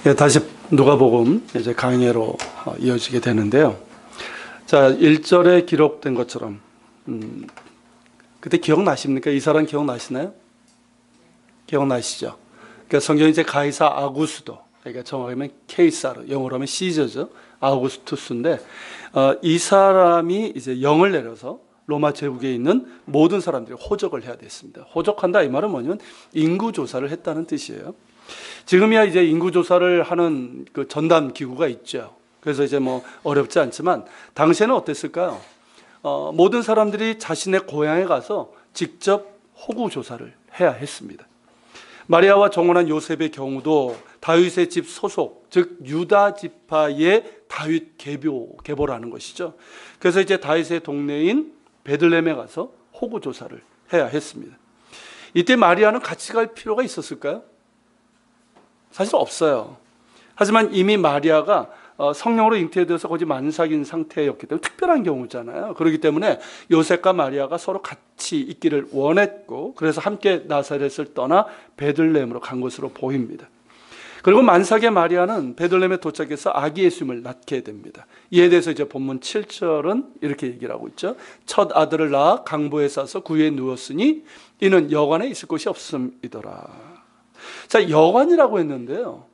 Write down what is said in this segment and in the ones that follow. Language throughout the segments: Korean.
예, 다시 누가복음 이제 강해로 이어지게 되는데요. 자, 1절에 기록된 것처럼 그때 기억나십니까? 이 사람 기억나시나요? 기억나시죠? 그러니까 성경이 이제 가이사 아구스도, 그러니까 정확하면 케이사르, 영어로 하면 시저죠. 아우구스투스인데 이 사람이 이제 영을 내려서 로마 제국에 있는 모든 사람들이 호적을 해야 됐습니다. 호적한다 이 말은 뭐냐면 인구 조사를 했다는 뜻이에요. 지금이야 이제 인구 조사를 하는 그 전담 기구가 있죠. 그래서 이제 뭐 어렵지 않지만 당시에는 어땠을까요? 모든 사람들이 자신의 고향에 가서 직접 호구 조사를 해야 했습니다. 마리아와 정혼한 요셉의 경우도 다윗의 집 소속, 즉 유다 지파의 다윗 계보라는 것이죠. 그래서 이제 다윗의 동네인 베들레헴에 가서 호구 조사를 해야 했습니다. 이때 마리아는 같이 갈 필요가 있었을까요? 사실 없어요. 하지만 이미 마리아가 성령으로 잉태되어서 거의 만삭인 상태였기 때문에 특별한 경우잖아요. 그렇기 때문에 요셉과 마리아가 서로 같이 있기를 원했고, 그래서 함께 나사렛을 떠나 베들레헴으로 간 것으로 보입니다. 그리고 만삭의 마리아는 베들레헴에 도착해서 아기 예수님을 낳게 됩니다. 이에 대해서 이제 본문 7절은 이렇게 얘기를 하고 있죠. 첫 아들을 낳아 강보에 싸서 구유에 누웠으니 이는 여관에 있을 곳이 없음이더라. 자, 여관이라고 했는데요.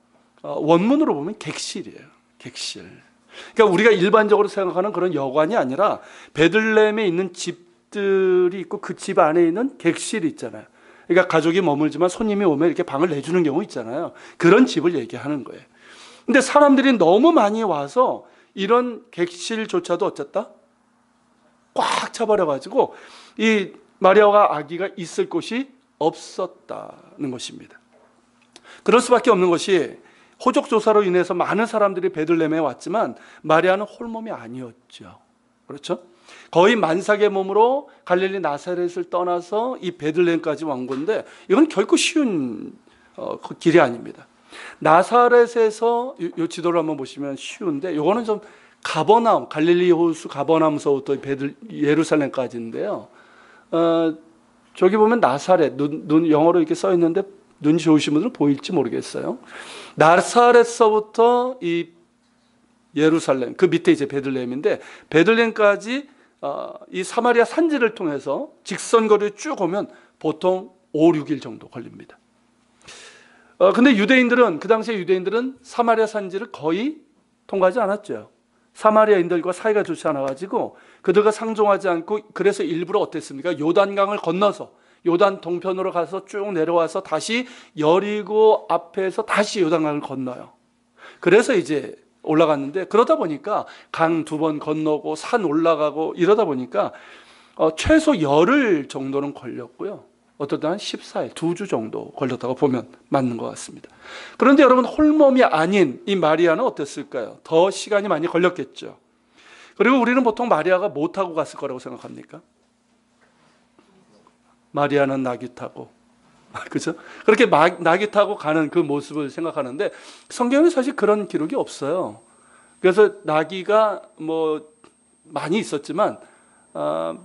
원문으로 보면 객실이에요. 객실. 그러니까 우리가 일반적으로 생각하는 그런 여관이 아니라 베들레헴에 있는 집들이 있고 그 집 안에 있는 객실이 있잖아요. 그러니까 가족이 머물지만 손님이 오면 이렇게 방을 내주는 경우 있잖아요. 그런 집을 얘기하는 거예요. 근데 사람들이 너무 많이 와서 이런 객실조차도 어쨌다? 꽉 차버려가지고 이 마리아와 아기가 있을 곳이 없었다는 것입니다. 그럴 수밖에 없는 것이 호적조사로 인해서 많은 사람들이 베들레헴에 왔지만 마리아는 홀몸이 아니었죠. 그렇죠? 거의 만삭의 몸으로 갈릴리 나사렛을 떠나서 이 베들레헴까지 온 건데 이건 결코 쉬운 길이 아닙니다. 나사렛에서 이 지도를 한번 보시면 쉬운데 이거는 좀 가버나움, 갈릴리 호수 가버나움서부터 예루살렘까지인데요. 저기 보면 나사렛, 눈 영어로 이렇게 써 있는데 눈이 좋으신 분들은 보일지 모르겠어요. 나사렛서부터 이 예루살렘, 그 밑에 이제 베들레헴인데 베들레헴까지 이 사마리아 산지를 통해서 직선거리를 쭉 오면 보통 5, 6일 정도 걸립니다. 근데 유대인들은, 그 당시에 유대인들은 사마리아 산지를 거의 통과하지 않았죠. 사마리아인들과 사이가 좋지 않아가지고 그들과 상종하지 않고, 그래서 일부러 어땠습니까? 요단강을 건너서 요단 동편으로 가서 쭉 내려와서 다시 여리고 앞에서 다시 요단강을 건너요. 그래서 이제 올라갔는데, 그러다 보니까 강 2번 건너고 산 올라가고 이러다 보니까 최소 열흘 정도는 걸렸고요. 어떨 때는 14일, 2주 정도 걸렸다고 보면 맞는 것 같습니다. 그런데 여러분, 홀몸이 아닌 이 마리아는 어땠을까요? 더 시간이 많이 걸렸겠죠. 그리고 우리는 보통 마리아가 뭐 타고 갔을 거라고 생각합니까? 마리아는 나귀 타고, 그죠? 그렇게 나귀 타고 가는 그 모습을 생각하는데 성경에 사실 그런 기록이 없어요. 그래서 나귀가 뭐 많이 있었지만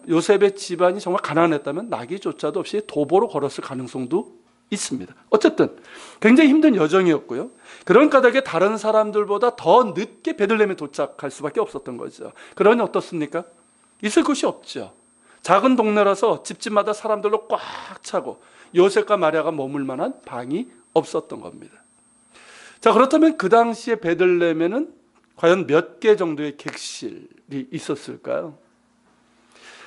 요셉의 집안이 정말 가난했다면 나귀조차도 없이 도보로 걸었을 가능성도 있습니다. 어쨌든 굉장히 힘든 여정이었고요. 그런 까닭에 다른 사람들보다 더 늦게 베들레헴에 도착할 수밖에 없었던 거죠. 그러니 어떻습니까? 있을 곳이 없죠. 작은 동네라서 집집마다 사람들로 꽉 차고 요셉과 마리아가 머물 만한 방이 없었던 겁니다. 자, 그렇다면 그 당시에 베들레헴에는 과연 몇 개 정도의 객실이 있었을까요?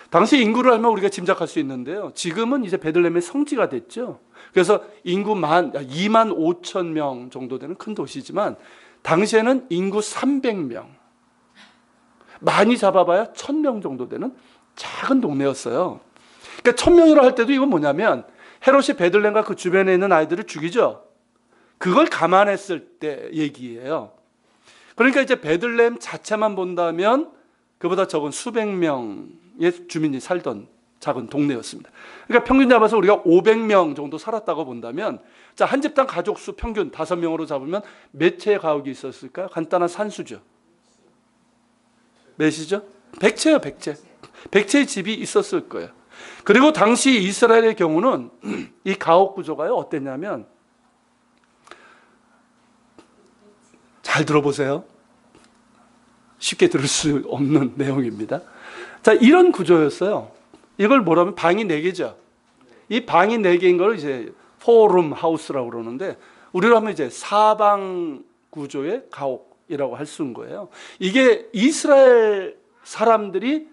당시 인구를 알면 우리가 짐작할 수 있는데요. 지금은 이제 베들레헴의 성지가 됐죠. 그래서 인구 2만 5천 명 정도 되는 큰 도시지만 당시에는 인구 300명, 많이 잡아봐야 1,000명 정도 되는 작은 동네였어요. 그러니까 1,000명이라 할 때도 이건 뭐냐면 헤롯이 베들레헴과 그 주변에 있는 아이들을 죽이죠. 그걸 감안했을 때 얘기예요. 그러니까 이제 베들레헴 자체만 본다면 그보다 적은 수백 명의 주민이 살던 작은 동네였습니다. 그러니까 평균 잡아서 우리가 500명 정도 살았다고 본다면, 자, 한 집당 가족 수 평균 5명으로 잡으면 몇 채의 가옥이 있었을까요? 간단한 산수죠. 몇이죠? 100채요, 100채. 100채의 집이 있었을 거예요. 그리고 당시 이스라엘의 경우는 이 가옥 구조가요, 어땠냐면 잘 들어보세요. 쉽게 들을 수 없는 내용입니다. 자, 이런 구조였어요. 이걸 뭐라면 방이 4개죠. 이 방이 4개인 걸 이제 포럼 하우스라고 그러는데 우리로 하면 이제 사방 구조의 가옥이라고 할 수 있는 거예요. 이게 이스라엘 사람들이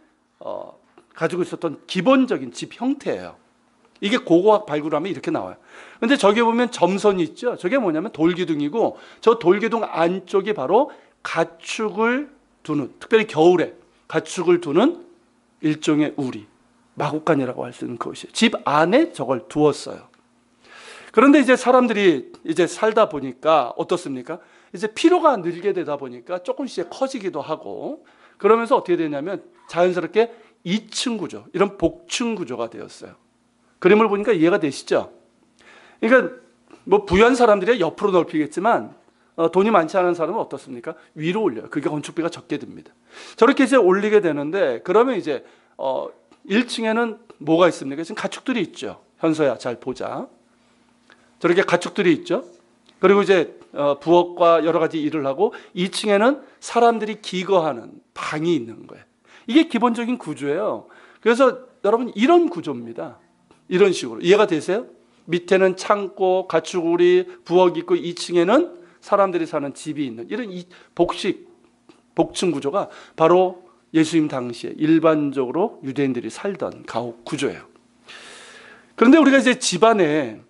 가지고 있었던 기본적인 집 형태예요. 이게 고고학 발굴하면 이렇게 나와요. 근데 저기 보면 점선이 있죠. 저게 뭐냐면 돌기둥이고 저 돌기둥 안쪽이 바로 가축을 두는, 특별히 겨울에 가축을 두는 일종의 우리, 마구간이라고 할 수 있는 그것이에요. 집 안에 저걸 두었어요. 그런데 이제 사람들이 이제 살다 보니까 어떻습니까? 이제 필요가 늘게 되다 보니까 조금씩 커지기도 하고 그러면서 어떻게 되냐면 자연스럽게 2층 구조, 이런 복층 구조가 되었어요. 그림을 보니까 이해가 되시죠? 그러니까 뭐 부유한 사람들이 옆으로 넓히겠지만 돈이 많지 않은 사람은 어떻습니까? 위로 올려요. 그게 건축비가 적게 듭니다. 저렇게 이제 올리게 되는데 그러면 이제 1층에는 뭐가 있습니까? 지금 가축들이 있죠. 현서야 잘 보자. 저렇게 가축들이 있죠. 그리고 이제 부엌과 여러 가지 일을 하고 2층에는 사람들이 기거하는 방이 있는 거예요. 이게 기본적인 구조예요. 그래서 여러분 이런 구조입니다. 이런 식으로 이해가 되세요? 밑에는 창고, 가축우리, 부엌 있고 2층에는 사람들이 사는 집이 있는 이런 복층 구조가 바로 예수님 당시에 일반적으로 유대인들이 살던 가옥 구조예요. 그런데 우리가 이제 집안에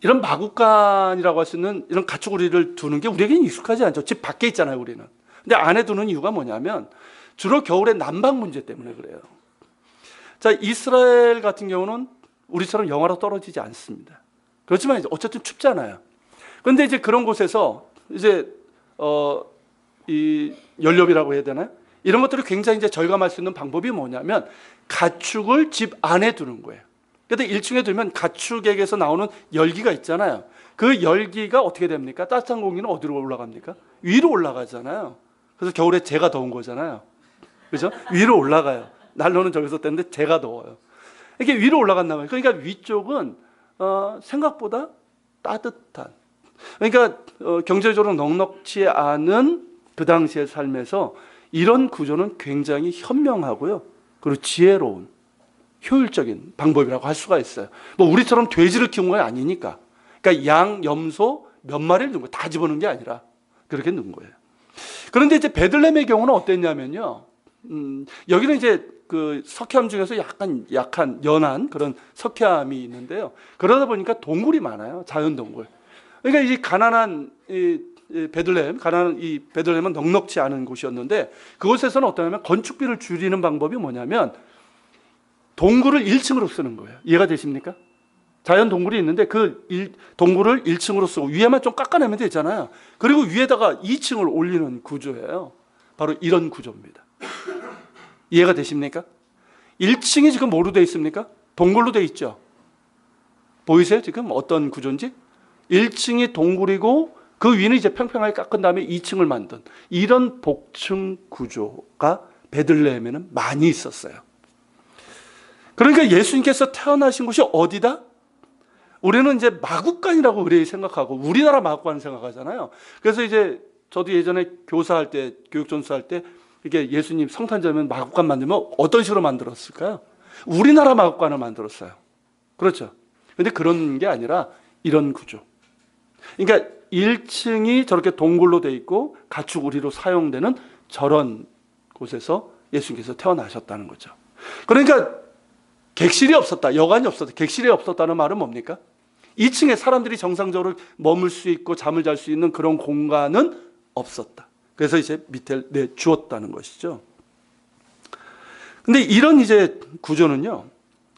이런 마구간이라고 할 수 있는 이런 가축우리를 두는 게 우리에게는 익숙하지 않죠. 집 밖에 있잖아요, 우리는. 근데 안에 두는 이유가 뭐냐면 주로 겨울에 난방 문제 때문에 그래요. 자, 이스라엘 같은 경우는 우리처럼 영하로 떨어지지 않습니다. 그렇지만 어쨌든 춥잖아요. 그런데 이제 그런 곳에서 이제 이 연료비라고 해야 되나요? 이런 것들을 굉장히 이제 절감할 수 있는 방법이 뭐냐면 가축을 집 안에 두는 거예요. 근데 1층에 두면 가축에게서 나오는 열기가 있잖아요. 그 열기가 어떻게 됩니까? 따뜻한 공기는 어디로 올라갑니까? 위로 올라가잖아요. 그래서 겨울에 제가 더운 거잖아요. 그죠? 위로 올라가요. 난로는 저기서 뗐는데 제가 더워요. 이렇게 위로 올라간단 말이에요. 그러니까 위쪽은 생각보다 따뜻한, 그러니까 경제적으로 넉넉치 않은 그 당시의 삶에서 이런 구조는 굉장히 현명하고요. 그리고 지혜로운, 효율적인 방법이라고 할 수가 있어요. 뭐 우리처럼 돼지를 키운 건 아니니까. 그러니까 양, 염소 몇 마리를 넣은 거예요. 다 집어넣은 게 아니라 그렇게 넣은 거예요. 그런데 이제 베들레헴의 경우는 어땠냐면요. 여기는 이제 그 석회암 중에서 약간 약한 연한 그런 석회암이 있는데요. 그러다 보니까 동굴이 많아요. 자연 동굴. 그러니까 이 가난한 이 베들레헴은 넉넉지 않은 곳이었는데 그곳에서는 어떠냐면 건축비를 줄이는 방법이 뭐냐면 동굴을 1층으로 쓰는 거예요. 이해가 되십니까? 자연 동굴이 있는데 그 동굴을 1층으로 쓰고 위에만 좀 깎아내면 되잖아요. 그리고 위에다가 2층을 올리는 구조예요. 바로 이런 구조입니다. 이해가 되십니까? 1층이 지금 뭐로 되어 있습니까? 동굴로 되어 있죠. 보이세요? 지금 어떤 구조인지? 1층이 동굴이고 그 위는 이제 평평하게 깎은 다음에 2층을 만든 이런 복층 구조가 베들레헴에는 많이 있었어요. 그러니까 예수님께서 태어나신 곳이 어디다? 우리는 이제 마구간이라고 우리 생각하고 우리나라 마구간을 생각하잖아요. 그래서 이제 저도 예전에 교사할 때, 교육전수할 때 이게 예수님 성탄절이면 마구간 만들면 어떤 식으로 만들었을까요? 우리나라 마구간을 만들었어요. 그렇죠. 근데 그런 게 아니라 이런 구조. 그러니까 1층이 저렇게 동굴로 돼 있고 가축우리로 사용되는 저런 곳에서 예수님께서 태어나셨다는 거죠. 그러니까 객실이 없었다, 여관이 없었다. 객실이 없었다는 말은 뭡니까? 2층에 사람들이 정상적으로 머물 수 있고 잠을 잘 수 있는 그런 공간은 없었다. 그래서 이제 밑에 내주었다는 것이죠. 근데 이런 이제 구조는요,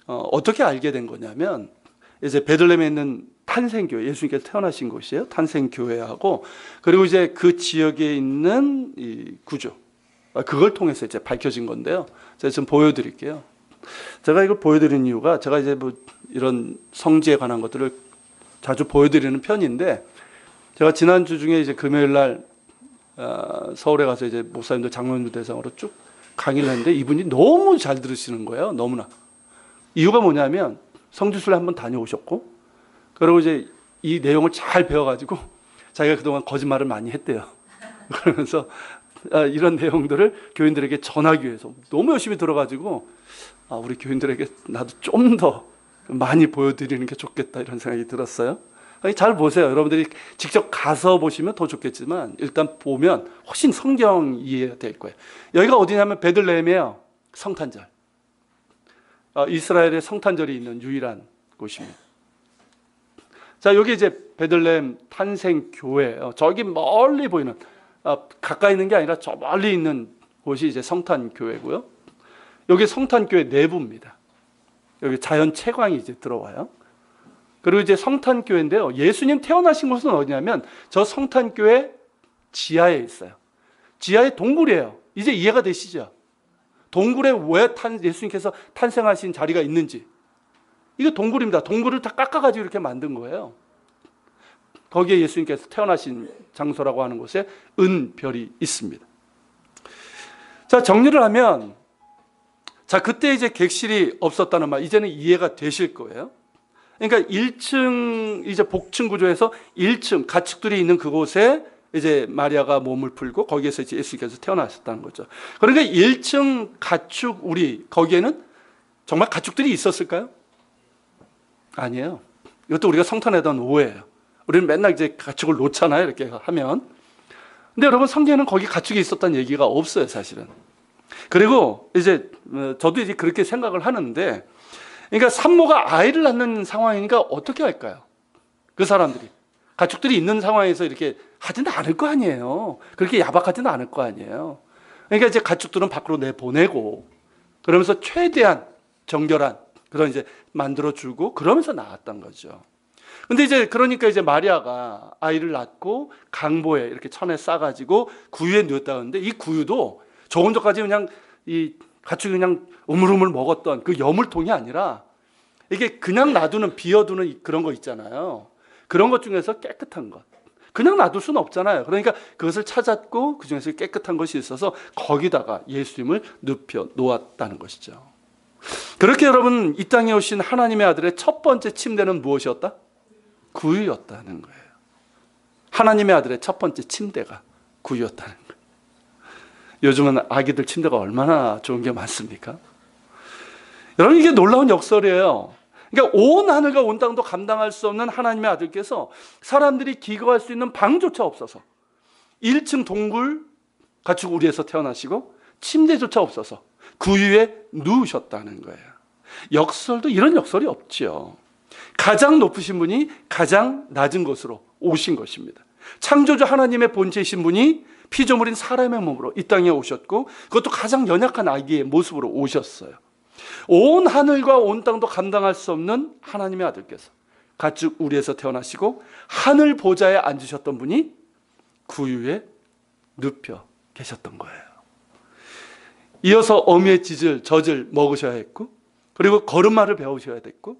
어떻게 알게 된 거냐면, 이제 베들레헴에 있는 탄생교회, 예수님께서 태어나신 곳이에요. 탄생교회하고, 그리고 이제 그 지역에 있는 이 구조, 그걸 통해서 이제 밝혀진 건데요. 제가 좀 보여드릴게요. 제가 이걸 보여드리는 이유가 제가 이제 뭐 이런 성지에 관한 것들을 자주 보여드리는 편인데, 제가 지난주 중에 이제 금요일 날 서울에 가서 이제 목사님들 장로님들 대상으로 쭉 강의를 했는데 이분이 너무 잘 들으시는 거예요. 너무나. 이유가 뭐냐면 성지순례 한번 다녀오셨고, 그리고 이제 이 내용을 잘 배워가지고 자기가 그동안 거짓말을 많이 했대요. 그러면서 이런 내용들을 교인들에게 전하기 위해서 너무 열심히 들어가지고 우리 교인들에게 나도 좀 더 많이 보여드리는 게 좋겠다 이런 생각이 들었어요. 잘 보세요. 여러분들이 직접 가서 보시면 더 좋겠지만 일단 보면 훨씬 성경 이해가 될 거예요. 여기가 어디냐면 베들레헴이에요. 성탄절. 이스라엘의 성탄절이 있는 유일한 곳입니다. 자, 여기 이제 베들레헴 탄생교회예요. 저기 멀리 보이는, 가까이 있는 게 아니라 저 멀리 있는 곳이 이제 성탄교회고요. 여기 성탄교회 내부입니다. 여기 자연 채광이 이제 들어와요. 그리고 이제 성탄교회인데요. 예수님 태어나신 곳은 어디냐면 저 성탄교회 지하에 있어요. 지하에 동굴이에요. 이제 이해가 되시죠? 동굴에 왜 예수님께서 탄생하신 자리가 있는지. 이거 동굴입니다. 동굴을 다 깎아가지고 이렇게 만든 거예요. 거기에 예수님께서 태어나신 장소라고 하는 곳에 은별이 있습니다. 자, 정리를 하면, 자, 그때 이제 객실이 없었다는 말, 이제는 이해가 되실 거예요. 그러니까 1층, 이제 복층 구조에서 1층 가축들이 있는 그곳에 이제 마리아가 몸을 풀고 거기에서 이제 예수님께서 태어나셨다는 거죠. 그러니까 1층 가축 거기에는 정말 가축들이 있었을까요? 아니에요. 이것도 우리가 성탄에던 오해예요. 우리는 맨날 이제 가축을 놓잖아요. 이렇게 하면. 근데 여러분 성경에는 거기 가축이 있었다는 얘기가 없어요, 사실은. 그리고 이제 저도 이제 그렇게 생각을 하는데, 그러니까 산모가 아이를 낳는 상황이니까 어떻게 할까요? 그 사람들이. 가축들이 있는 상황에서 이렇게 하지는 않을 거 아니에요. 그렇게 야박하지는 않을 거 아니에요. 그러니까 이제 가축들은 밖으로 내보내고, 그러면서 최대한 정결한 그런 이제 만들어주고, 그러면서 낳았던 거죠. 근데 이제 그러니까 이제 마리아가 아이를 낳고 강보에 이렇게 천에 싸가지고 구유에 넣었다 하는데, 이 구유도 조금 전까지 그냥 이 가축이 그냥 우물우물 먹었던 그 여물통이 아니라 이게 그냥 놔두는, 비워두는 그런 거 있잖아요. 그런 것 중에서 깨끗한 것. 그냥 놔둘 수는 없잖아요. 그러니까 그것을 찾았고 그 중에서 깨끗한 것이 있어서 거기다가 예수님을 눕혀 놓았다는 것이죠. 그렇게 여러분, 이 땅에 오신 하나님의 아들의 첫 번째 침대는 무엇이었다? 구유였다는 거예요. 하나님의 아들의 첫 번째 침대가 구유였다는 거예요. 요즘은 아기들 침대가 얼마나 좋은 게 많습니까? 여러분, 이게 놀라운 역설이에요. 그러니까 온 하늘과 온 땅도 감당할 수 없는 하나님의 아들께서 사람들이 기거할 수 있는 방조차 없어서 1층 동굴 가축 우리에서 태어나시고 침대조차 없어서 구유에 누우셨다는 거예요. 역설도 이런 역설이 없지요. 가장 높으신 분이 가장 낮은 곳으로 오신 것입니다. 창조주 하나님의 본체이신 분이 피조물인 사람의 몸으로 이 땅에 오셨고, 그것도 가장 연약한 아기의 모습으로 오셨어요. 온 하늘과 온 땅도 감당할 수 없는 하나님의 아들께서 가축 우리에서 태어나시고 하늘 보좌에 앉으셨던 분이 구유에 눕혀 계셨던 거예요. 이어서 어미의 젖을 먹으셔야 했고, 그리고 걸음마를 배우셔야 됐고,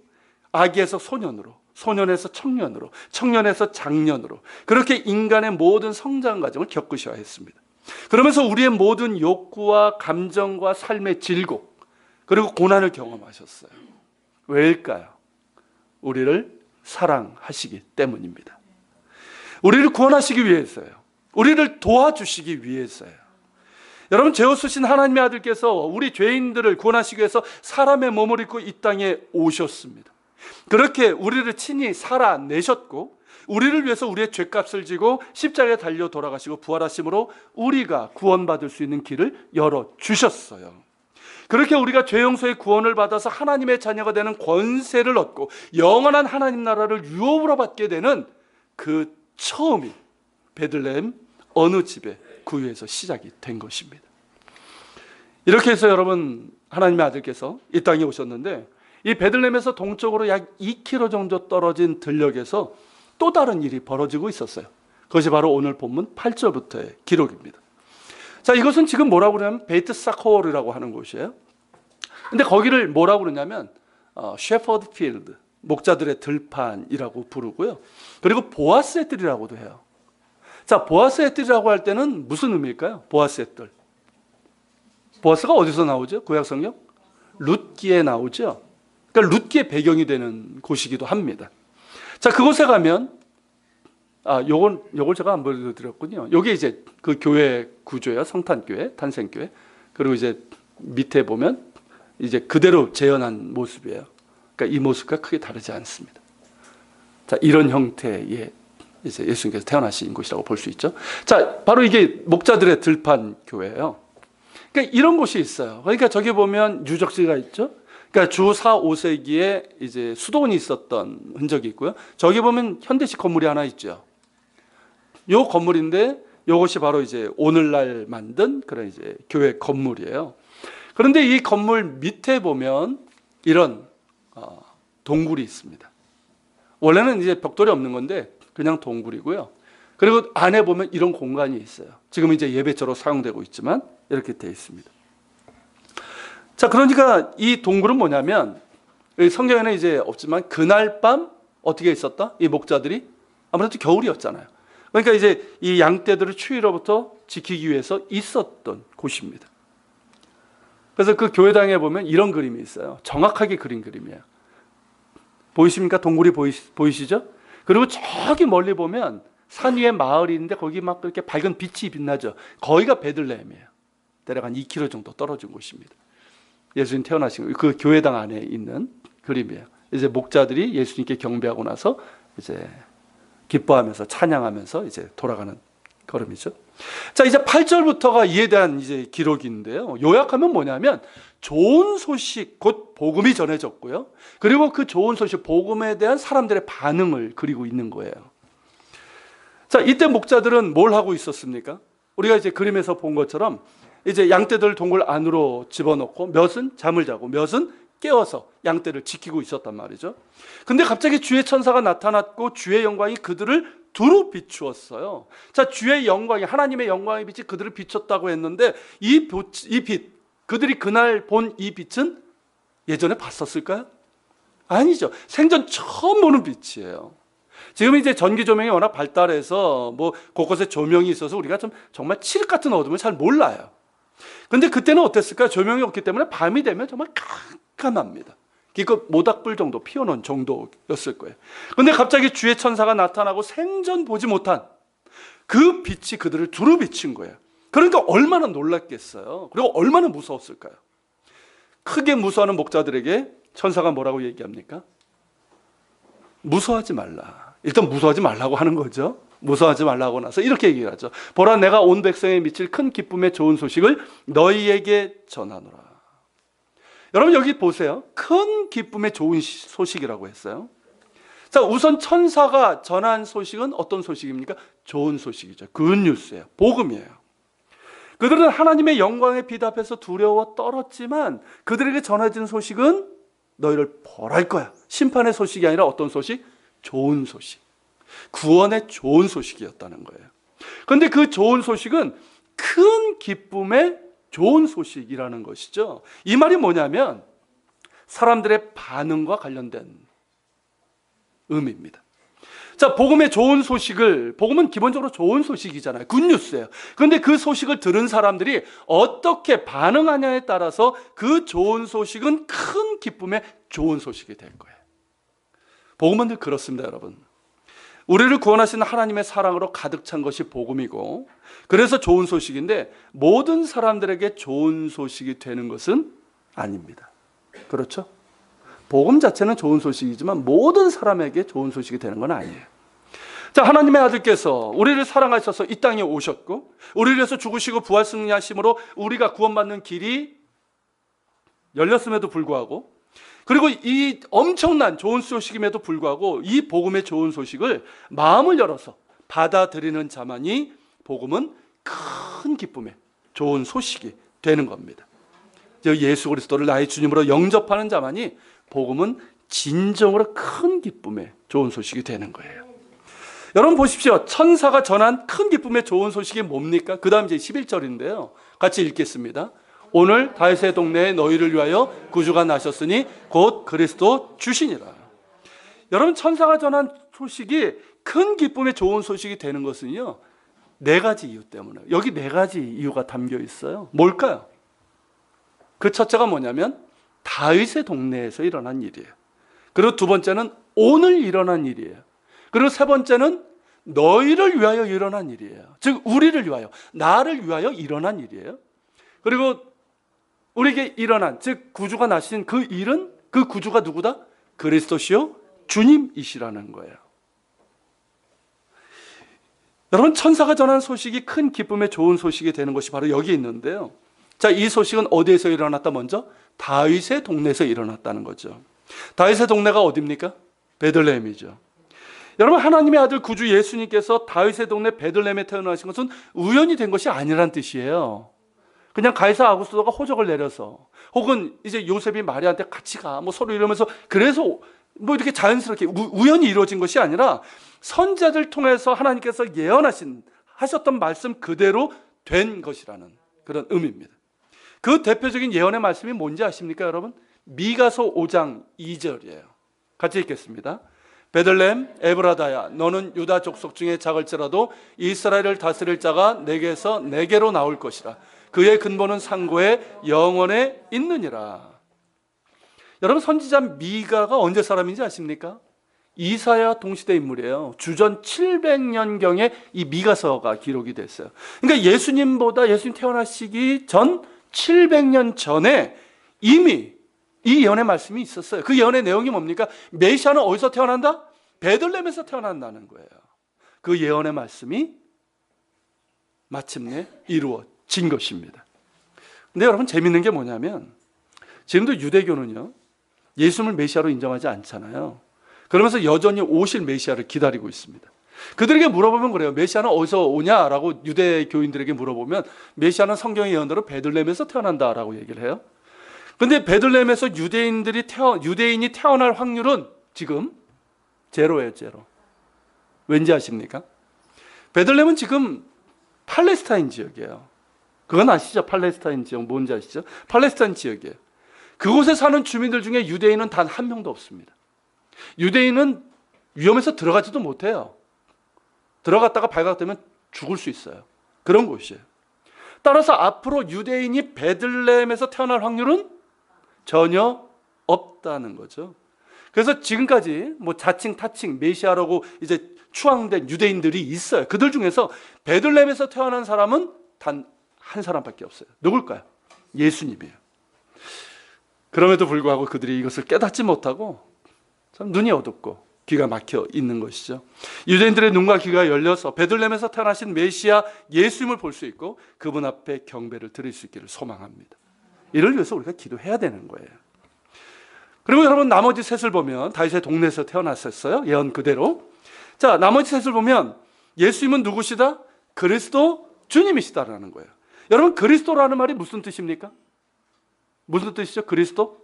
아기에서 소년으로, 소년에서 청년으로, 청년에서 장년으로, 그렇게 인간의 모든 성장 과정을 겪으셔야 했습니다. 그러면서 우리의 모든 욕구와 감정과 삶의 질곡, 그리고 고난을 경험하셨어요. 왜일까요? 우리를 사랑하시기 때문입니다. 우리를 구원하시기 위해서요. 우리를 도와주시기 위해서요. 여러분, 죄 없으신 하나님의 아들께서 우리 죄인들을 구원하시기 위해서 사람의 몸을 입고 이 땅에 오셨습니다. 그렇게 우리를 친히 살아내셨고, 우리를 위해서 우리의 죄값을 지고 십자가에 달려 돌아가시고 부활하심으로 우리가 구원받을 수 있는 길을 열어주셨어요. 그렇게 우리가 죄 용서의 구원을 받아서 하나님의 자녀가 되는 권세를 얻고 영원한 하나님 나라를 유업으로 받게 되는 그 처음이 베들레헴 어느 집의 구유에서 시작이 된 것입니다. 이렇게 해서 여러분, 하나님의 아들께서 이 땅에 오셨는데, 이 베들레헴에서 동쪽으로 약 2km 정도 떨어진 들녘에서 또 다른 일이 벌어지고 있었어요. 그것이 바로 오늘 본문 8절부터의 기록입니다. 자, 이것은 지금 뭐라고 그러냐면 베이트 사코르라고 하는 곳이에요. 근데 거기를 뭐라고 그러냐면 셰퍼드 필드, 목자들의 들판이라고 부르고요. 그리고 보아스의 뜰이라고도 해요. 자, 보아스의 뜰이라고 할 때는 무슨 의미일까요? 보아스의 뜰. 보아스가 어디서 나오죠? 구약 성경? 룻기에 나오죠. 그러니까 룻기의 배경이 되는 곳이기도 합니다. 자, 그곳에 가면 요걸 제가 안 보여드렸군요. 요게 이제 그 교회 구조예요. 성탄교회, 탄생교회. 그리고 이제 밑에 보면 이제 그대로 재현한 모습이에요. 그러니까 이 모습과 크게 다르지 않습니다. 자, 이런 형태의 이제 예수님께서 태어나신 곳이라고 볼 수 있죠. 자, 바로 이게 목자들의 들판 교회예요. 그러니까 이런 곳이 있어요. 그러니까 저기 보면 유적지가 있죠. 그러니까 주 4, 5세기에 이제 수도원이 있었던 흔적이 있고요. 저기 보면 현대식 건물이 하나 있죠. 요 건물인데 요것이 바로 이제 오늘날 만든 그런 이제 교회 건물이에요. 그런데 이 건물 밑에 보면 이런 동굴이 있습니다. 원래는 이제 벽돌이 없는 건데 그냥 동굴이고요. 그리고 안에 보면 이런 공간이 있어요. 지금 이제 예배처로 사용되고 있지만 이렇게 되어 있습니다. 자, 그러니까 이 동굴은 뭐냐면 성경에는 이제 없지만 그날 밤 어떻게 있었다? 이 목자들이 아무래도 겨울이었잖아요. 그러니까 이제 이 양떼들을 추위로부터 지키기 위해서 있었던 곳입니다. 그래서 그 교회당에 보면 이런 그림이 있어요. 정확하게 그린 그림이에요. 보이십니까? 동굴이 보이시죠? 그리고 저기 멀리 보면 산 위에 마을이 있는데 거기 막 그렇게 밝은 빛이 빛나죠. 거기가 베들레헴이에요. 대략 한 2km 정도 떨어진 곳입니다. 예수님 태어나신 그 교회당 안에 있는 그림이에요. 이제 목자들이 예수님께 경배하고 나서 이제 기뻐하면서 찬양하면서 이제 돌아가는 걸음이죠. 자, 이제 8절부터가 이에 대한 이제 기록인데요. 요약하면 뭐냐면 좋은 소식, 곧 복음이 전해졌고요. 그리고 그 좋은 소식, 복음에 대한 사람들의 반응을 그리고 있는 거예요. 자, 이때 목자들은 뭘 하고 있었습니까? 우리가 이제 그림에서 본 것처럼 이제 양떼들 동굴 안으로 집어넣고 몇은 잠을 자고 몇은 깨워서 양떼를 지키고 있었단 말이죠. 근데 갑자기 주의 천사가 나타났고 주의 영광이 그들을 두루 비추었어요. 자, 주의 영광이, 하나님의 영광의 빛이 그들을 비췄다고 했는데 이 빛, 그들이 그날 본 이 빛은 예전에 봤었을까요? 아니죠. 생전 처음 보는 빛이에요. 지금 이제 전기 조명이 워낙 발달해서 뭐 곳곳에 조명이 있어서 우리가 좀 정말 칠흑 같은 어둠을 잘 몰라요. 근데 그때는 어땠을까요? 조명이 없기 때문에 밤이 되면 정말 깜깜합니다. 기껏 모닥불 정도 피워놓은 정도였을 거예요. 근데 갑자기 주의 천사가 나타나고 생전 보지 못한 그 빛이 그들을 두루 비친 거예요. 그러니까 얼마나 놀랐겠어요. 그리고 얼마나 무서웠을까요? 크게 무서워하는 목자들에게 천사가 뭐라고 얘기합니까? 무서워하지 말라. 일단 무서워하지 말라고 하는 거죠. 무서워하지 말라고 나서 이렇게 얘기를 하죠. 보라, 내가 온 백성에 미칠 큰 기쁨의 좋은 소식을 너희에게 전하노라. 여러분 여기 보세요. 큰 기쁨의 좋은 소식이라고 했어요. 자, 우선 천사가 전한 소식은 어떤 소식입니까? 좋은 소식이죠. 굿뉴스예요. 복음이에요. 그들은 하나님의 영광의 빛 앞에서 두려워 떨었지만 그들에게 전해진 소식은 너희를 벌할 거야. 심판의 소식이 아니라 어떤 소식? 좋은 소식. 구원의 좋은 소식이었다는 거예요. 그런데 그 좋은 소식은 큰 기쁨의 좋은 소식이라는 것이죠. 이 말이 뭐냐면 사람들의 반응과 관련된 의미입니다. 자, 복음의 좋은 소식을, 복음은 기본적으로 좋은 소식이잖아요. 굿뉴스예요. 그런데 그 소식을 들은 사람들이 어떻게 반응하냐에 따라서 그 좋은 소식은 큰 기쁨의 좋은 소식이 될 거예요. 복음은 늘 그렇습니다, 여러분. 우리를 구원하시는 하나님의 사랑으로 가득 찬 것이 복음이고, 그래서 좋은 소식인데 모든 사람들에게 좋은 소식이 되는 것은 아닙니다. 그렇죠? 복음 자체는 좋은 소식이지만 모든 사람에게 좋은 소식이 되는 건 아니에요. 자, 하나님의 아들께서 우리를 사랑하셔서 이 땅에 오셨고 우리를 위해서 죽으시고 부활 승리하심으로 우리가 구원받는 길이 열렸음에도 불구하고, 그리고 이 엄청난 좋은 소식임에도 불구하고 이 복음의 좋은 소식을 마음을 열어서 받아들이는 자만이 복음은 큰 기쁨의 좋은 소식이 되는 겁니다. 예수 그리스도를 나의 주님으로 영접하는 자만이 복음은 진정으로 큰 기쁨의 좋은 소식이 되는 거예요. 여러분 보십시오. 천사가 전한 큰 기쁨의 좋은 소식이 뭡니까? 그 다음 이제 11절인데요. 같이 읽겠습니다. 오늘 다윗의 동네에 너희를 위하여 구주가 나셨으니 곧 그리스도 주시니라. 여러분, 천사가 전한 소식이 큰 기쁨의 좋은 소식이 되는 것은요, 네 가지 이유 때문에. 여기 네 가지 이유가 담겨 있어요. 뭘까요? 그 첫째가 뭐냐면 다윗의 동네에서 일어난 일이에요. 그리고 두 번째는 오늘 일어난 일이에요. 그리고 세 번째는 너희를 위하여 일어난 일이에요. 즉 우리를 위하여, 나를 위하여 일어난 일이에요. 그리고 우리에게 일어난, 즉 구주가 나신 그 일은, 그 구주가 누구다? 그리스도시요 주님이시라는 거예요. 여러분, 천사가 전한 소식이 큰 기쁨의 좋은 소식이 되는 것이 바로 여기 있는데요. 자, 이 소식은 어디에서 일어났다? 먼저 다윗의 동네에서 일어났다는 거죠. 다윗의 동네가 어디입니까? 베들레헴이죠. 여러분, 하나님의 아들 구주 예수님께서 다윗의 동네 베들레헴에 태어나신 것은 우연히 된 것이 아니란 뜻이에요. 그냥 가이사 아구스도가 호적을 내려서, 혹은 이제 요셉이 마리아한테 같이 가, 뭐 서로 이러면서, 그래서 뭐 이렇게 자연스럽게 우연히 이루어진 것이 아니라 선자들 통해서 하나님께서 하셨던 말씀 그대로 된 것이라는 그런 의미입니다. 그 대표적인 예언의 말씀이 뭔지 아십니까, 여러분? 미가서 5장 2절이에요. 같이 읽겠습니다. 베들레헴 에브라다야, 너는 유다 족속 중에 작을지라도 이스라엘을 다스릴 자가 내게서 내게로 나올 것이라. 그의 근본은 상고에 영원에 있느니라. 여러분, 선지자 미가가 언제 사람인지 아십니까? 이사야 동시대 인물이에요. 주전 700년경에 이 미가서가 기록이 됐어요. 그러니까 예수님 태어나시기 전 700년 전에 이미 이 예언의 말씀이 있었어요. 그 예언의 내용이 뭡니까? 메시아는 어디서 태어난다? 베들레헴에서 태어난다는 거예요. 그 예언의 말씀이 마침내 이루어진 것입니다. 근데 여러분, 재밌는 게 뭐냐면 지금도 유대교는요, 예수님을 메시아로 인정하지 않잖아요. 그러면서 여전히 오실 메시아를 기다리고 있습니다. 그들에게 물어보면 그래요. 메시아는 어디서 오냐라고 유대교인들에게 물어보면 메시아는 성경의 예언대로 베들레헴에서 태어난다라고 얘기를 해요. 근데 베들레헴에서 유대인이 태어날 확률은 지금 제로예요, 제로. 왠지 아십니까? 베들레헴은 지금 팔레스타인 지역이에요. 그건 아시죠? 팔레스타인 지역 뭔지 아시죠? 팔레스타인 지역이에요. 그곳에 사는 주민들 중에 유대인은 단 한 명도 없습니다. 유대인은 위험해서 들어가지도 못해요. 들어갔다가 발각되면 죽을 수 있어요. 그런 곳이에요. 따라서 앞으로 유대인이 베들레헴에서 태어날 확률은 전혀 없다는 거죠. 그래서 지금까지 뭐 자칭 타칭 메시아라고 이제 추앙된 유대인들이 있어요. 그들 중에서 베들레헴에서 태어난 사람은 단 한 사람밖에 없어요. 누굴까요? 예수님이에요. 그럼에도 불구하고 그들이 이것을 깨닫지 못하고 참 눈이 어둡고 귀가 막혀 있는 것이죠. 유대인들의 눈과 귀가 열려서 베들레헴에서 태어나신 메시아 예수님을 볼 수 있고 그분 앞에 경배를 드릴 수 있기를 소망합니다. 이를 위해서 우리가 기도해야 되는 거예요. 그리고 여러분, 나머지 셋을 보면 다윗의 동네에서 태어났었어요. 예언 그대로. 자, 나머지 셋을 보면 예수님은 누구시다? 그리스도 주님이시다라는 거예요. 여러분, 그리스도라는 말이 무슨 뜻입니까? 무슨 뜻이죠? 그리스도?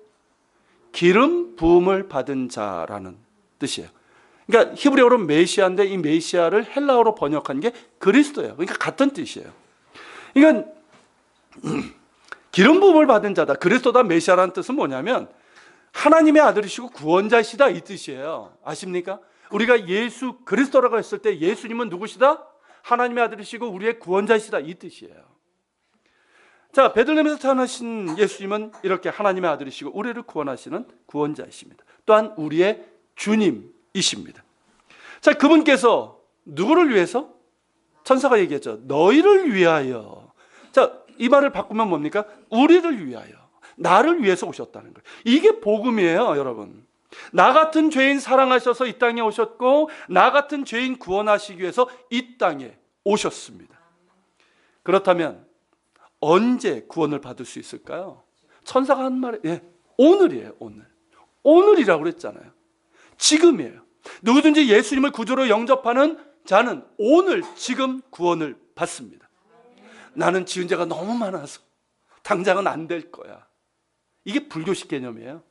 기름 부음을 받은 자라는 뜻이에요. 그러니까 히브리어로 메시아인데 이 메시아를 헬라어로 번역한 게 그리스도예요. 그러니까 같은 뜻이에요. 그러니까 기름 부음을 받은 자다, 그리스도다, 메시아라는 뜻은 뭐냐면 하나님의 아들이시고 구원자시다, 이 뜻이에요. 아십니까? 우리가 예수 그리스도라고 했을 때 예수님은 누구시다? 하나님의 아들이시고 우리의 구원자시다, 이 뜻이에요. 자, 베들레헴에서 태어나신 예수님은 이렇게 하나님의 아들이시고 우리를 구원하시는 구원자이십니다. 또한 우리의 주님이십니다. 자, 그분께서 누구를 위해서? 천사가 얘기했죠. 너희를 위하여. 자, 이 말을 바꾸면 뭡니까? 우리를 위하여, 나를 위해서 오셨다는 거예요. 이게 복음이에요, 여러분. 나 같은 죄인 사랑하셔서 이 땅에 오셨고 나 같은 죄인 구원하시기 위해서 이 땅에 오셨습니다. 그렇다면 언제 구원을 받을 수 있을까요? 천사가 한 말이 오늘이에요. 오늘이라고 그랬잖아요. 지금이에요. 누구든지 예수님을 구주로 영접하는 자는 오늘 지금 구원을 받습니다. 나는 지은 죄가 너무 많아서 당장은 안 될 거야. 이게 불교식 개념이에요.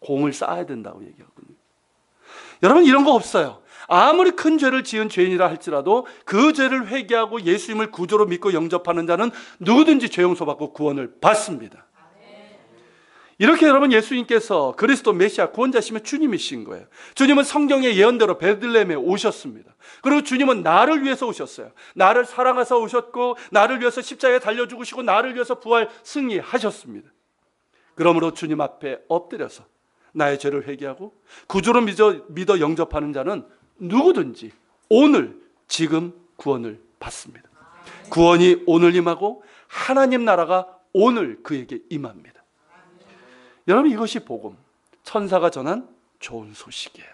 공을 쌓아야 된다고 얘기하거든요. 여러분, 이런 거 없어요. 아무리 큰 죄를 지은 죄인이라 할지라도 그 죄를 회개하고 예수님을 구주로 믿고 영접하는 자는 누구든지 죄 용서받고 구원을 받습니다. 이렇게 여러분, 예수님께서 그리스도 메시아 구원자시면 주님이신 거예요. 주님은 성경의 예언대로 베들레헴에 오셨습니다. 그리고 주님은 나를 위해서 오셨어요. 나를 사랑하사 오셨고 나를 위해서 십자가에 달려 죽으시고 나를 위해서 부활 승리하셨습니다. 그러므로 주님 앞에 엎드려서 나의 죄를 회개하고 구주로 믿어 영접하는 자는 누구든지 오늘 지금 구원을 받습니다. 구원이 오늘 임하고 하나님 나라가 오늘 그에게 임합니다. 여러분, 이것이 복음, 천사가 전한 좋은 소식이에요.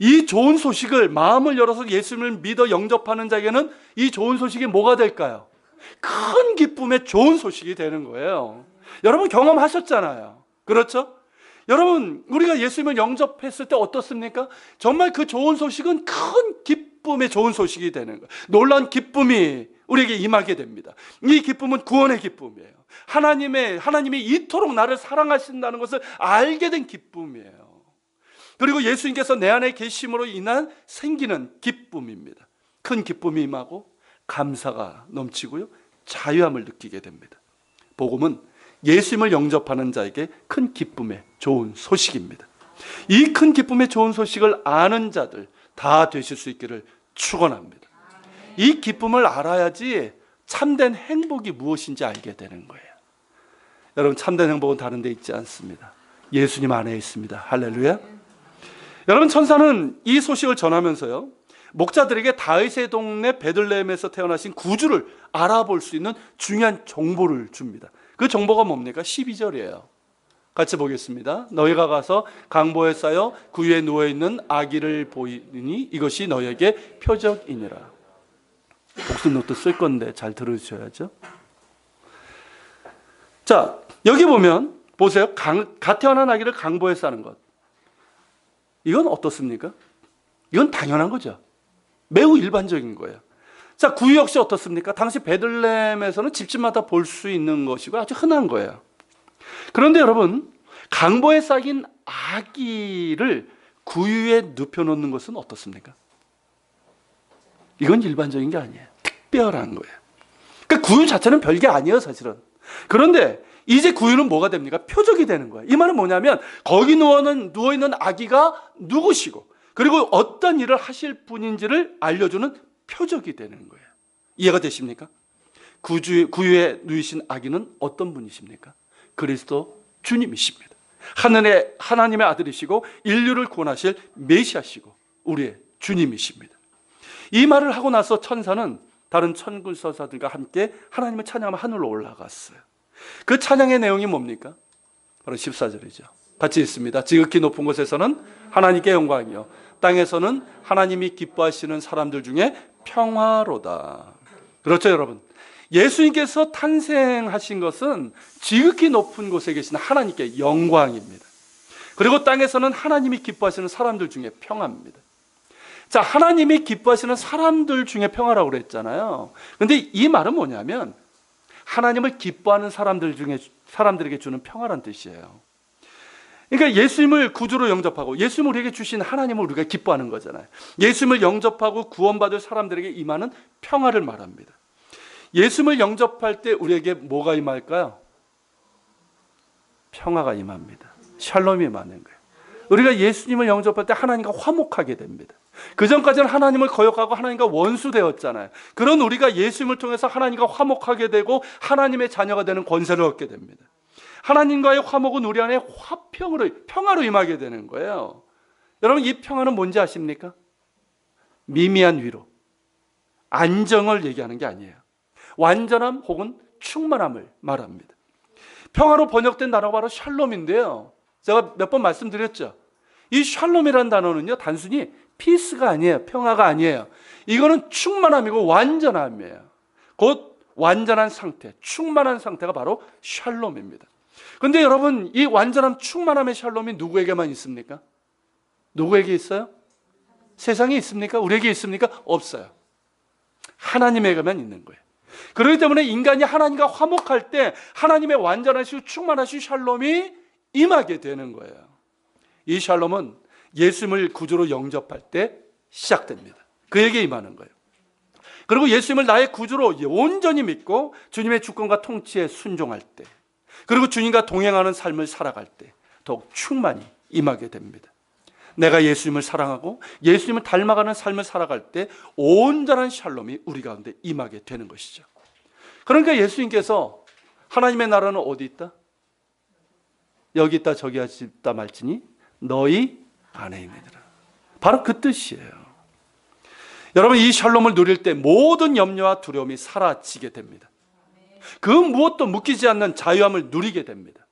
이 좋은 소식을 마음을 열어서 예수님을 믿어 영접하는 자에게는 이 좋은 소식이 뭐가 될까요? 큰 기쁨의 좋은 소식이 되는 거예요. 여러분 경험하셨잖아요. 그렇죠? 여러분, 우리가 예수님을 영접했을 때 어떻습니까? 정말 그 좋은 소식은 큰 기쁨의 좋은 소식이 되는 거예요. 놀라운 기쁨이 우리에게 임하게 됩니다. 이 기쁨은 구원의 기쁨이에요. 하나님이 이토록 나를 사랑하신다는 것을 알게 된 기쁨이에요. 그리고 예수님께서 내 안에 계심으로 인한 생기는 기쁨입니다. 큰 기쁨이 임하고 감사가 넘치고요, 자유함을 느끼게 됩니다. 복음은 예수님을 영접하는 자에게 큰 기쁨의 좋은 소식입니다. 이 큰 기쁨의 좋은 소식을 아는 자들 다 되실 수 있기를 축원합니다. 이 기쁨을 알아야지 참된 행복이 무엇인지 알게 되는 거예요. 여러분, 참된 행복은 다른 데 있지 않습니다. 예수님 안에 있습니다. 할렐루야. 여러분, 천사는 이 소식을 전하면서요, 목자들에게 다윗의 동네 베들레헴에서 태어나신 구주를 알아볼 수 있는 중요한 정보를 줍니다. 그 정보가 뭡니까? 12절이에요. 같이 보겠습니다. 너희가 가서 강보에 쌓여 구유에 누워있는 아기를 보이니 이것이 너희에게 표적이니라. 복습노트 쓸 건데 잘 들으셔야죠. 자, 여기 보면 보세요. 갓 태어난 아기를 강보에 싸는 것. 이건 어떻습니까? 이건 당연한 거죠. 매우 일반적인 거예요. 자, 구유 역시 어떻습니까? 당시 베들레헴에서는 집집마다 볼 수 있는 것이고 아주 흔한 거예요. 그런데 여러분, 강보에 싹인 아기를 구유에 눕혀놓는 것은 어떻습니까? 이건 일반적인 게 아니에요. 특별한 거예요. 그러니까 구유 자체는 별게 아니에요, 사실은. 그런데 이제 구유는 뭐가 됩니까? 표적이 되는 거예요. 이 말은 뭐냐면 거기 누워있는 아기가 누구시고 그리고 어떤 일을 하실 분인지를 알려주는 표적이 되는 거예요. 이해가 되십니까? 구유에 누이신 아기는 어떤 분이십니까? 그리스도 주님이십니다. 하나님의 아들이시고 인류를 구원하실 메시아시고 우리의 주님이십니다. 이 말을 하고 나서 천사는 다른 천군서사들과 함께 하나님을 찬양하며 하늘로 올라갔어요. 그 찬양의 내용이 뭡니까? 바로 14절이죠. 같이 읽습니다. 지극히 높은 곳에서는 하나님께 영광이요, 땅에서는 하나님이 기뻐하시는 사람들 중에 평화로다. 그렇죠, 여러분? 예수님께서 탄생하신 것은 지극히 높은 곳에 계신 하나님께 영광입니다. 그리고 땅에서는 하나님이 기뻐하시는 사람들 중에 평화입니다. 자, 하나님이 기뻐하시는 사람들 중에 평화라고 그랬잖아요. 그런데 이 말은 뭐냐면 하나님을 기뻐하는 사람들에게 주는 평화란 뜻이에요. 그러니까 예수님을 구주로 영접하고 예수님을 우리에게 주신 하나님을 우리가 기뻐하는 거잖아요. 예수님을 영접하고 구원받을 사람들에게 임하는 평화를 말합니다. 예수님을 영접할 때 우리에게 뭐가 임할까요? 평화가 임합니다. 샬롬이 임하는 거예요. 우리가 예수님을 영접할 때 하나님과 화목하게 됩니다. 그 전까지는 하나님을 거역하고 하나님과 원수되었잖아요. 그런 우리가 예수님을 통해서 하나님과 화목하게 되고 하나님의 자녀가 되는 권세를 얻게 됩니다. 하나님과의 화목은 우리 안에 평화로 임하게 되는 거예요. 여러분, 이 평화는 뭔지 아십니까? 미미한 위로, 안정을 얘기하는 게 아니에요. 완전함 혹은 충만함을 말합니다. 평화로 번역된 단어가 바로 샬롬인데요, 제가 몇 번 말씀드렸죠. 이 샬롬이라는 단어는요, 단순히 피스가 아니에요. 평화가 아니에요. 이거는 충만함이고 완전함이에요. 곧 완전한 상태, 충만한 상태가 바로 샬롬입니다. 그런데 여러분, 이 완전함, 충만함의 샬롬이 누구에게만 있습니까? 누구에게 있어요? 세상에 있습니까? 우리에게 있습니까? 없어요. 하나님에게만 있는 거예요. 그렇기 때문에 인간이 하나님과 화목할 때 하나님의 완전하시고 충만하신 샬롬이 임하게 되는 거예요. 이 샬롬은 예수님을 구주로 영접할 때 시작됩니다. 그에게 임하는 거예요. 그리고 예수님을 나의 구주로 온전히 믿고 주님의 주권과 통치에 순종할 때, 그리고 주님과 동행하는 삶을 살아갈 때 더욱 충만히 임하게 됩니다. 내가 예수님을 사랑하고 예수님을 닮아가는 삶을 살아갈 때 온전한 샬롬이 우리 가운데 임하게 되는 것이죠. 그러니까 예수님께서 하나님의 나라는 어디 있다? 여기 있다 저기 있다 말지니 너희 안에 있느니라. 바로 그 뜻이에요. 여러분, 이 샬롬을 누릴 때 모든 염려와 두려움이 사라지게 됩니다. 그 무엇도 묶이지 않는 자유함을 누리게 됩니다.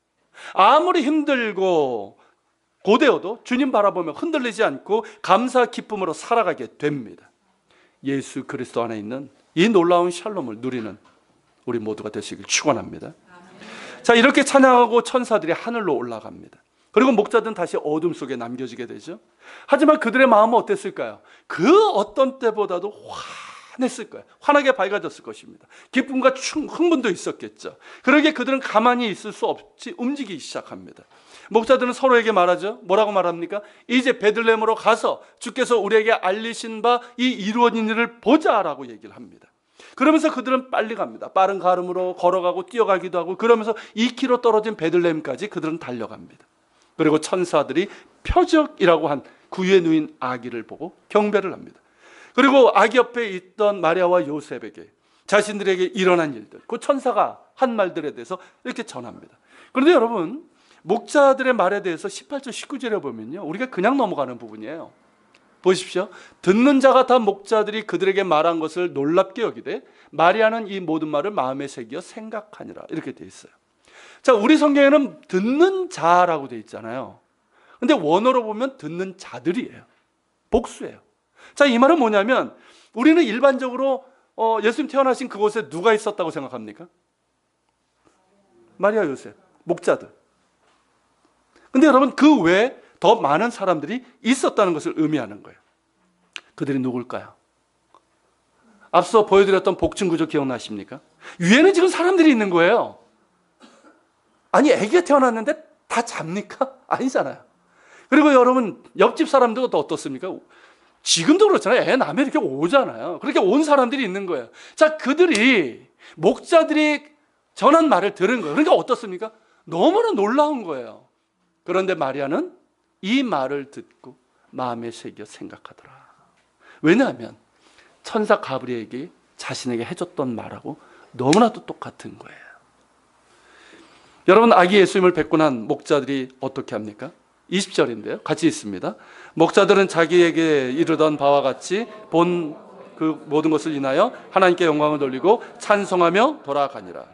아무리 힘들고 고되어도 주님 바라보며 흔들리지 않고 감사 기쁨으로 살아가게 됩니다. 예수 그리스도 안에 있는 이 놀라운 샬롬을 누리는 우리 모두가 되시길 축원합니다. 자, 이렇게 찬양하고 천사들이 하늘로 올라갑니다. 그리고 목자들은 다시 어둠 속에 남겨지게 되죠. 하지만 그들의 마음은 어땠을까요? 그 어떤 때보다도 환했을 거예요. 환하게 밝아졌을 것입니다. 기쁨과 흥분도 있었겠죠. 그러기에 그들은 가만히 있을 수 없이 움직이기 시작합니다. 목자들은 서로에게 말하죠. 뭐라고 말합니까? 이제 베들레헴으로 가서 주께서 우리에게 알리신 바 이 이루어진 일을 보자라고 얘기를 합니다. 그러면서 그들은 빨리 갑니다. 빠른 걸음으로 걸어가고 뛰어가기도 하고, 그러면서 2km 떨어진 베들레헴까지 그들은 달려갑니다. 그리고 천사들이 표적이라고 한 구유에 누인 아기를 보고 경배를 합니다. 그리고 아기 옆에 있던 마리아와 요셉에게 자신들에게 일어난 일들, 그 천사가 한 말들에 대해서 이렇게 전합니다. 그런데 여러분, 목자들의 말에 대해서 18절 19절에 보면요, 우리가 그냥 넘어가는 부분이에요. 보십시오. 듣는 자가 다 목자들이 그들에게 말한 것을 놀랍게 여기되 마리아는 이 모든 말을 마음에 새겨 생각하니라, 이렇게 돼 있어요. 자, 우리 성경에는 듣는 자라고 돼 있잖아요. 근데 원어로 보면 듣는 자들이에요. 복수예요. 자, 이 말은 뭐냐면, 우리는 일반적으로 예수님 태어나신 그곳에 누가 있었다고 생각합니까? 마리아, 요셉, 목자들. 근데 여러분, 그 외에 더 많은 사람들이 있었다는 것을 의미하는 거예요. 그들이 누굴까요? 앞서 보여드렸던 복층 구조 기억나십니까? 위에는 지금 사람들이 있는 거예요. 아니, 아기가 태어났는데 다 잡니까? 아니잖아요. 그리고 여러분, 옆집 사람들도 또 어떻습니까? 지금도 그렇잖아요. 애 낳으면 이렇게 오잖아요. 그렇게 온 사람들이 있는 거예요. 자, 그들이, 목자들이 전한 말을 들은 거예요. 그러니까 어떻습니까? 너무나 놀라운 거예요. 그런데 마리아는 이 말을 듣고 마음에 새겨 생각하더라. 왜냐하면 천사 가브리엘이 자신에게 해줬던 말하고 너무나도 똑같은 거예요. 여러분, 아기 예수님을 뵙고 난 목자들이 어떻게 합니까? 20절인데요. 같이 있습니다. 목자들은 자기에게 이르던 바와 같이 본 그 모든 것을 인하여 하나님께 영광을 돌리고 찬송하며 돌아가니라.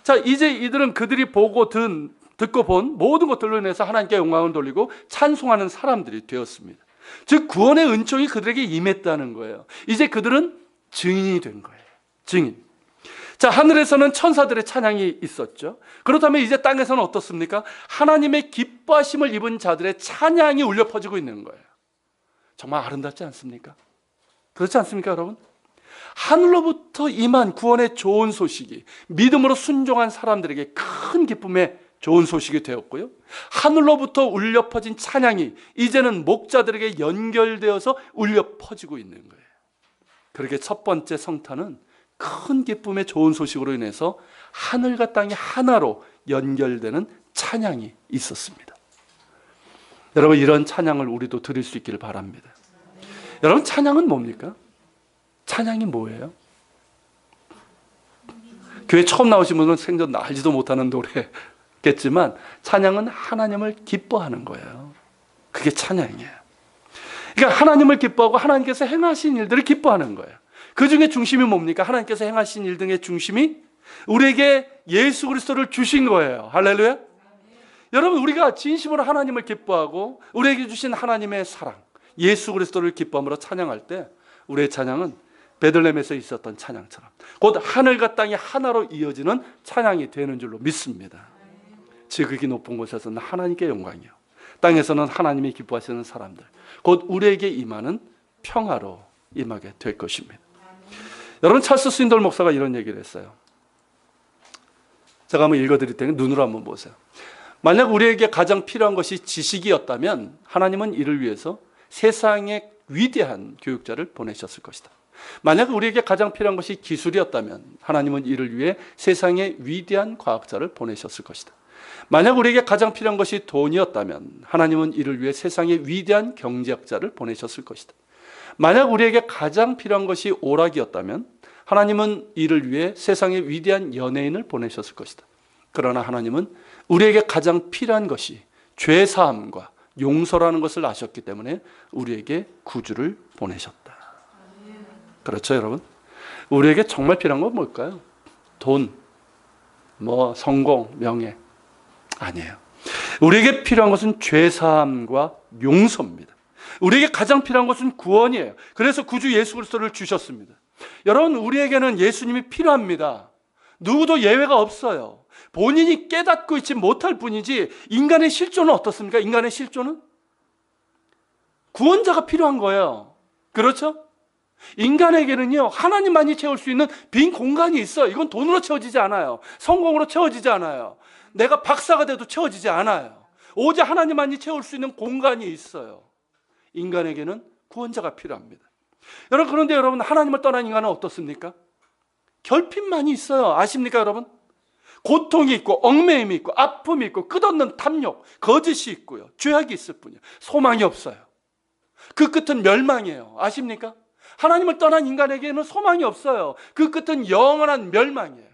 자, 이제 이들은 그들이 보고 듣고 본 모든 것들로 인해서 하나님께 영광을 돌리고 찬송하는 사람들이 되었습니다. 즉, 구원의 은총이 그들에게 임했다는 거예요. 이제 그들은 증인이 된 거예요. 증인. 자, 하늘에서는 천사들의 찬양이 있었죠. 그렇다면 이제 땅에서는 어떻습니까? 하나님의 기뻐하심을 입은 자들의 찬양이 울려 퍼지고 있는 거예요. 정말 아름답지 않습니까? 그렇지 않습니까, 여러분? 하늘로부터 임한 구원의 좋은 소식이 믿음으로 순종한 사람들에게 큰 기쁨의 좋은 소식이 되었고요, 하늘로부터 울려 퍼진 찬양이 이제는 목자들에게 연결되어서 울려 퍼지고 있는 거예요. 그렇게 첫 번째 성탄은 큰 기쁨의 좋은 소식으로 인해서 하늘과 땅이 하나로 연결되는 찬양이 있었습니다. 여러분, 이런 찬양을 우리도 드릴 수 있기를 바랍니다. 여러분, 찬양은 뭡니까? 찬양이 뭐예요? 교회 처음 나오신 분은 생전 알지도 못하는 노래겠지만 찬양은 하나님을 기뻐하는 거예요. 그게 찬양이에요. 그러니까 하나님을 기뻐하고 하나님께서 행하신 일들을 기뻐하는 거예요. 그 중에 중심이 뭡니까? 하나님께서 행하신 일 등의 중심이 우리에게 예수 그리스도를 주신 거예요. 할렐루야. 여러분, 우리가 진심으로 하나님을 기뻐하고 우리에게 주신 하나님의 사랑, 예수 그리스도를 기뻐함으로 찬양할 때 우리의 찬양은 베들레헴에서 있었던 찬양처럼 곧 하늘과 땅이 하나로 이어지는 찬양이 되는 줄로 믿습니다. 지극히 높은 곳에서는 하나님께 영광이요, 땅에서는 하나님이 기뻐하시는 사람들, 곧 우리에게 임하는 평화로 임하게 될 것입니다. 여러분, 찰스 스윈돌 목사가 이런 얘기를 했어요. 제가 한번 읽어드릴 테니까 눈으로 한번 보세요. 만약 우리에게 가장 필요한 것이 지식이었다면 하나님은 이를 위해서 세상의 위대한 교육자를 보내셨을 것이다. 만약 우리에게 가장 필요한 것이 기술이었다면 하나님은 이를 위해 세상의 위대한 과학자를 보내셨을 것이다. 만약 우리에게 가장 필요한 것이 돈이었다면 하나님은 이를 위해 세상의 위대한 경제학자를 보내셨을 것이다. 만약 우리에게 가장 필요한 것이 오락이었다면 하나님은 이를 위해 세상의 위대한 연예인을 보내셨을 것이다. 그러나 하나님은 우리에게 가장 필요한 것이 죄사함과 용서라는 것을 아셨기 때문에 우리에게 구주를 보내셨다. 그렇죠, 여러분? 우리에게 정말 필요한 건 뭘까요? 돈, 성공, 명예. 아니에요. 우리에게 필요한 것은 죄사함과 용서입니다. 우리에게 가장 필요한 것은 구원이에요. 그래서 구주 예수 그리스도를 주셨습니다. 여러분, 우리에게는 예수님이 필요합니다. 누구도 예외가 없어요. 본인이 깨닫고 있지 못할 뿐이지, 인간의 실존은 어떻습니까? 인간의 실존은 구원자가 필요한 거예요. 그렇죠? 인간에게는요, 하나님만이 채울 수 있는 빈 공간이 있어요. 이건 돈으로 채워지지 않아요. 성공으로 채워지지 않아요. 내가 박사가 돼도 채워지지 않아요. 오직 하나님만이 채울 수 있는 공간이 있어요. 인간에게는 구원자가 필요합니다. 여러분, 그런데 여러분, 하나님을 떠난 인간은 어떻습니까? 결핍만이 있어요. 아십니까, 여러분? 고통이 있고 얽매임이 있고 아픔이 있고 끝없는 탐욕, 거짓이 있고요. 죄악이 있을 뿐이에요. 소망이 없어요. 그 끝은 멸망이에요. 아십니까? 하나님을 떠난 인간에게는 소망이 없어요. 그 끝은 영원한 멸망이에요.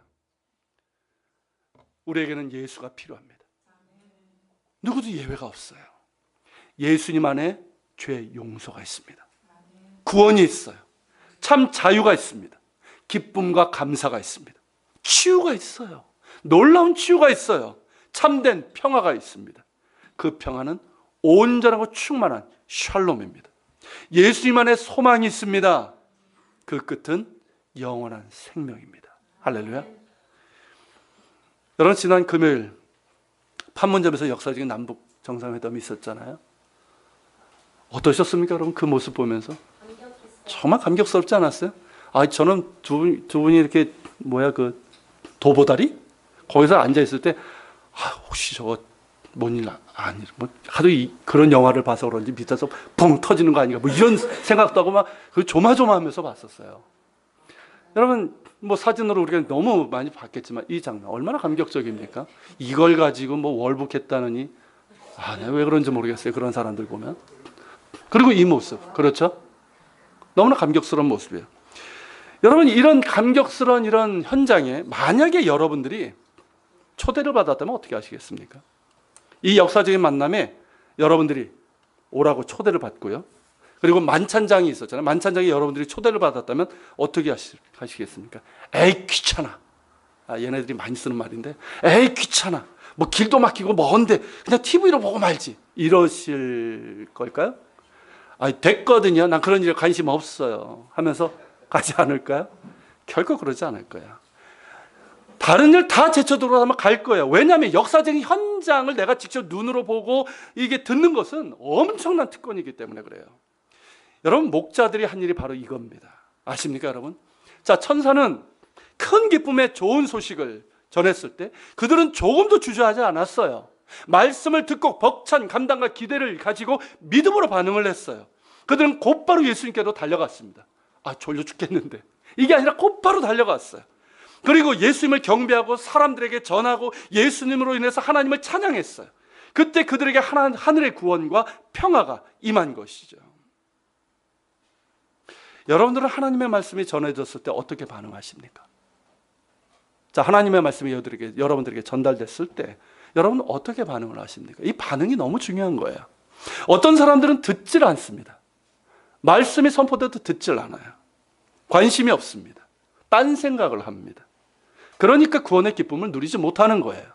우리에게는 예수가 필요합니다. 누구도 예외가 없어요. 예수님 안에 죄 용서가 있습니다. 구원이 있어요. 참 자유가 있습니다. 기쁨과 감사가 있습니다. 치유가 있어요. 놀라운 치유가 있어요. 참된 평화가 있습니다. 그 평화는 온전하고 충만한 샬롬입니다. 예수님 안에 소망이 있습니다. 그 끝은 영원한 생명입니다. 할렐루야. 여러분, 지난 금요일 판문점에서 역사적인 남북 정상회담이 있었잖아요. 어떠셨습니까, 여러분? 그 모습 보면서 정말 감격스럽지 않았어요? 저는 두 분이 이렇게 도보다리 거기서 앉아 있을 때 혹시 저거 뭔 일 아니 하도 그런 영화를 봐서 그런지 밑에서 펑 터지는 거 아닌가 이런 생각도 하고 막 조마조마하면서 봤었어요. 여러분, 사진으로 우리가 너무 많이 봤겠지만 이 장면 얼마나 감격적입니까? 이걸 가지고 월북했다느니 내가 왜 그런지 모르겠어요. 그런 사람들 보면. 그리고 이 모습, 그렇죠? 너무나 감격스러운 모습이에요. 여러분, 이런 감격스러운 이런 현장에 만약에 여러분들이 초대를 받았다면 어떻게 하시겠습니까? 이 역사적인 만남에 여러분들이 오라고 초대를 받고요. 그리고 만찬장이 있었잖아요. 만찬장에 여러분들이 초대를 받았다면 어떻게 하시겠습니까? 에이, 귀찮아. 얘네들이 많이 쓰는 말인데, 에이, 귀찮아. 길도 막히고 먼데 그냥 TV로 보고 말지. 이러실 걸까요? 됐거든요. 난 그런 일에 관심 없어요. 하면서 가지 않을까요? 결코 그러지 않을 거야. 다른 일 다 제쳐두고 하면 갈 거예요. 왜냐하면 역사적인 현장을 내가 직접 눈으로 보고 이게 듣는 것은 엄청난 특권이기 때문에 그래요. 여러분, 목자들이 한 일이 바로 이겁니다. 아십니까, 여러분? 자, 천사는 큰 기쁨의 좋은 소식을 전했을 때 그들은 조금도 주저하지 않았어요. 말씀을 듣고 벅찬 감당과 기대를 가지고 믿음으로 반응을 했어요. 그들은 곧바로 예수님께로 달려갔습니다. 졸려 죽겠는데. 이게 아니라 곧바로 달려갔어요. 그리고 예수님을 경배하고 사람들에게 전하고 예수님으로 인해서 하나님을 찬양했어요. 그때 그들에게 하늘의 구원과 평화가 임한 것이죠. 여러분들은 하나님의 말씀이 전해졌을 때 어떻게 반응하십니까? 자, 하나님의 말씀이 여러분들에게 전달됐을 때 여러분은 어떻게 반응을 하십니까? 이 반응이 너무 중요한 거예요. 어떤 사람들은 듣질 않습니다. 말씀이 선포돼도 듣질 않아요. 관심이 없습니다. 딴 생각을 합니다. 그러니까 구원의 기쁨을 누리지 못하는 거예요.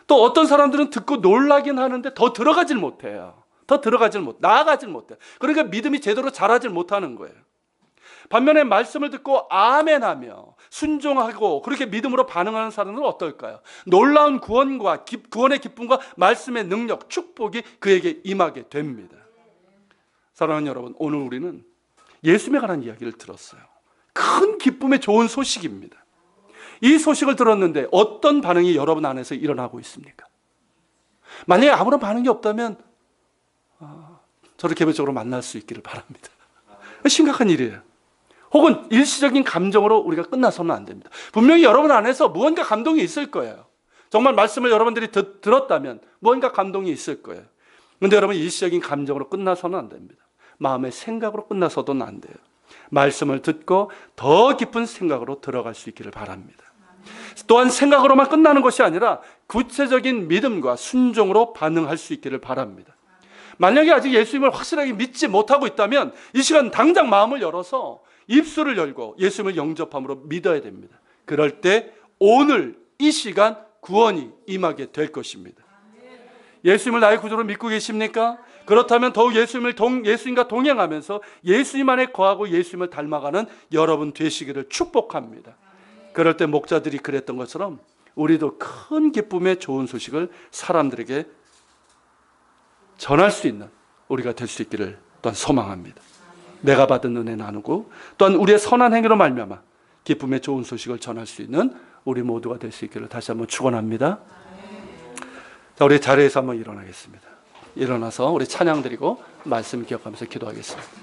또 어떤 사람들은 듣고 놀라긴 하는데 더 들어가질 못해요. 나아가질 못해요. 그러니까 믿음이 제대로 자라질 못하는 거예요. 반면에 말씀을 듣고 아멘하며 순종하고 그렇게 믿음으로 반응하는 사람은 어떨까요? 놀라운 구원과 구원의 기쁨과 말씀의 능력, 축복이 그에게 임하게 됩니다. 사랑하는 여러분, 오늘 우리는 예수님에 관한 이야기를 들었어요. 큰 기쁨의 좋은 소식입니다. 이 소식을 들었는데 어떤 반응이 여러분 안에서 일어나고 있습니까? 만약에 아무런 반응이 없다면 저를 개별적으로 만날 수 있기를 바랍니다. 심각한 일이에요. 혹은 일시적인 감정으로 우리가 끝나서는 안 됩니다. 분명히 여러분 안에서 무언가 감동이 있을 거예요. 정말 말씀을 여러분들이 들었다면 무언가 감동이 있을 거예요. 그런데 여러분, 일시적인 감정으로 끝나서는 안 됩니다. 마음의 생각으로 끝나서도 안 돼요. 말씀을 듣고 더 깊은 생각으로 들어갈 수 있기를 바랍니다. 또한 생각으로만 끝나는 것이 아니라 구체적인 믿음과 순종으로 반응할 수 있기를 바랍니다. 만약에 아직 예수님을 확실하게 믿지 못하고 있다면 이 시간 당장 마음을 열어서 입술을 열고 예수님을 영접함으로 믿어야 됩니다. 그럴 때 오늘 이 시간 구원이 임하게 될 것입니다. 예수님을 나의 구주로 믿고 계십니까? 그렇다면 더욱 예수님과 동행하면서 예수님 안에 거하고 예수님을 닮아가는 여러분 되시기를 축복합니다. 그럴 때 목자들이 그랬던 것처럼 우리도 큰 기쁨의 좋은 소식을 사람들에게 전할 수 있는 우리가 될 수 있기를 또한 소망합니다. 내가 받은 은혜 나누고 또한 우리의 선한 행위로 말미암아 기쁨의 좋은 소식을 전할 수 있는 우리 모두가 될 수 있기를 다시 한번 축원합니다. 자, 우리 자리에서 한번 일어나겠습니다. 일어나서 우리 찬양 드리고 말씀 기억하면서 기도하겠습니다.